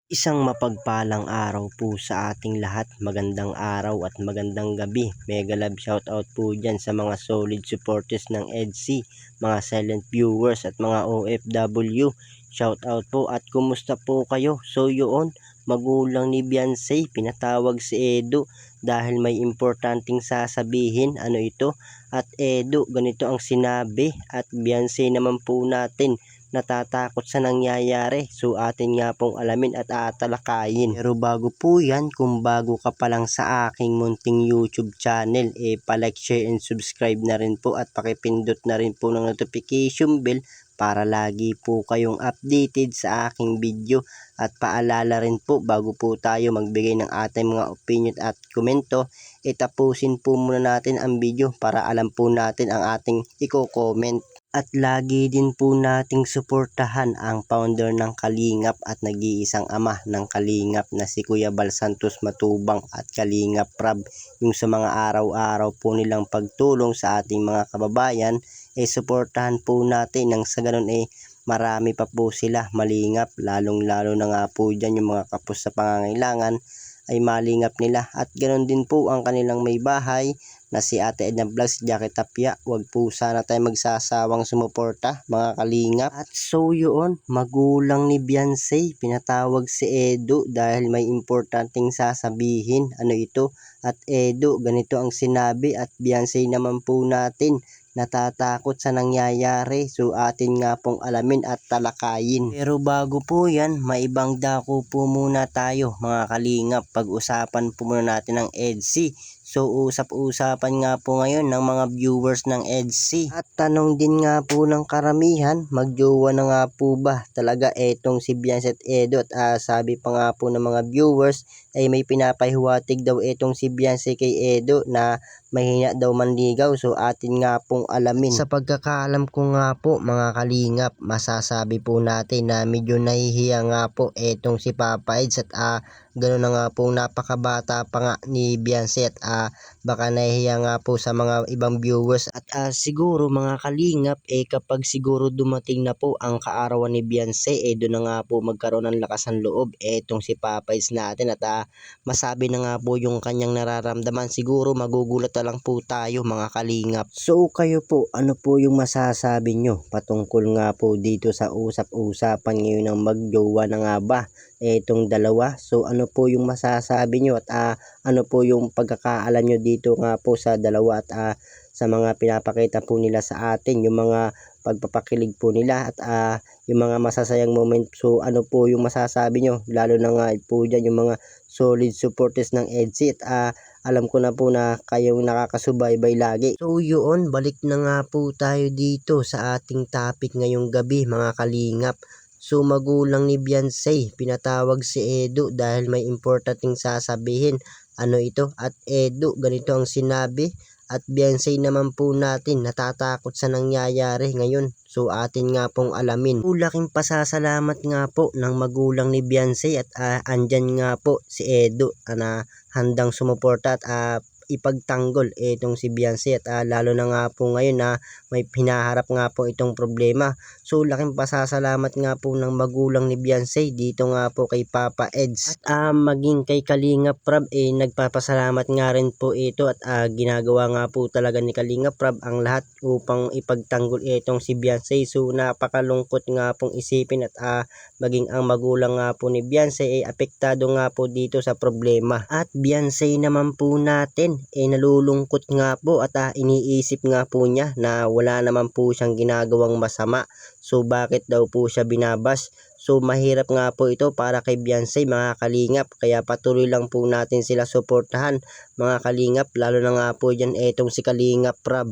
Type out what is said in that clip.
Isang mapagpalang araw po sa ating lahat. Magandang araw at magandang gabi. Mega love shoutout po dyan sa mga solid supporters ng EDC, mga silent viewers at mga OFW. Shoutout po at kumusta po kayo? So yun, magulang ni Beyonce, pinatawag si Edo dahil may importanteng sasabihin. Ano ito? At Edo, ganito ang sinabi, at Beyonce naman po natin natatakot sa nangyayari. So atin nga pong alamin at atalakayin. Pero bago po yan, kung bago ka pa lang sa aking munting YouTube channel, palike, share and subscribe na rin po at pakipindot na rin po ng notification bell para lagi po kayong updated sa aking video. At paalala rin po, bago po tayo magbigay ng ating mga opinion at komento, tapusin po muna natin ang video para alam po natin ang ating i-comment. At lagi din po nating suportahan ang founder ng Kalingap at nag-iisang ama ng Kalingap na si Kuya Bal Santos Matubang at Kalingap Prab. Yung sa mga araw-araw po nilang pagtulong sa ating mga kababayan, suportahan po natin nang sa ganun marami pa po sila malingap, lalong-lalo na nga po dyan yung mga kapos sa pangangailangan ay malingap nila. At ganoon din po ang kanilang may bahay na si Ate Edna Vlogs, Jackie Tapia. Huwag po sana tayo magsasawang sumuporta mga kalingap. At so yun, magulang ni Beyonce, pinatawag si Edo dahil may importanteng sasabihin. Ano ito? At Edo, ganito ang sinabi, at Beyonce naman po natin natatakot sa nangyayari. So atin nga pong alamin at talakayin. Pero bago po yan, maibang dako po muna tayo mga kalingap. Pag-usapan po muna natin ang EDC. So usap-usapan nga po ngayon ng mga viewers ng EDC. At tanong din nga po ng karamihan, magjowa na nga po ba talaga etong si Beyonce at Edo? At sabi pa nga po ng mga viewers ay may pinapahiwatig daw etong si Beyonce kay Edo na mahina daw manligaw. So atin nga pong alamin. Sa pagkakaalam ko nga po mga kalingap, masasabi po natin na medyo nahihiya nga po etong si Papa Eds at gano'n na nga po, napakabata pa nga ni Beyonce at baka nahihiya nga po sa mga ibang viewers. At siguro mga kalingap kapag siguro dumating na po ang kaarawan ni Beyonce, doon na nga po magkaroon ng lakas ng loob etong si Papa Eds natin at masabi na nga po yung kanyang nararamdaman. Siguro magugulat na lang po tayo mga kalingap. So kayo po, ano po yung masasabi nyo patungkol nga po dito sa usap-usapan ngayon ng magjowa na nga ba etong dalawa? So ano po yung masasabi nyo at ano po yung pagkakaalam nyo dito nga po sa dalawa at sa mga pinapakita po nila sa atin, yung mga pagpapakilig po nila at yung mga masasayang moment. So ano po yung masasabi nyo, lalo na nga po dyan yung mga solid supporters ng EDC at alam ko na po na kayong nakakasubaybay lagi. So yun, balik na nga po tayo dito sa ating topic ngayong gabi mga kalingap. So magulang ni Beyonce, pinatawag si Edo dahil may importanteng sasabihin. Ano ito? At Edo, ganito ang sinabi. At Beyonce naman po natin natatakot sa nangyayari ngayon. So atin nga pong alamin. Laking pasasalamat nga po ng magulang ni Beyonce at andyan nga po si Edo na handang sumuporta at ipagtanggol itong si Beyonce at lalo na nga po ngayon na may hinaharap nga po itong problema. So laking pasasalamat nga po ng magulang ni Beyonce dito nga po kay Papa Eds at maging kay Kalingap Prab nagpapasalamat nga rin po ito at ginagawa nga po talaga ni Kalingap Prab ang lahat upang ipagtanggol itong si Beyonce. So napakalungkot nga pong isipin at maging ang magulang nga po ni Beyonce apektado nga po dito sa problema. At Beyonce naman po natin nalulungkot nga po at iniisip nga po niya na wala naman po siyang ginagawang masama. So bakit daw po siya binabas? So mahirap nga po ito para kay Beyonce mga kalingap, kaya patuloy lang po natin sila suportahan mga kalingap, lalo na nga po dyan etong si Kalingap Prab.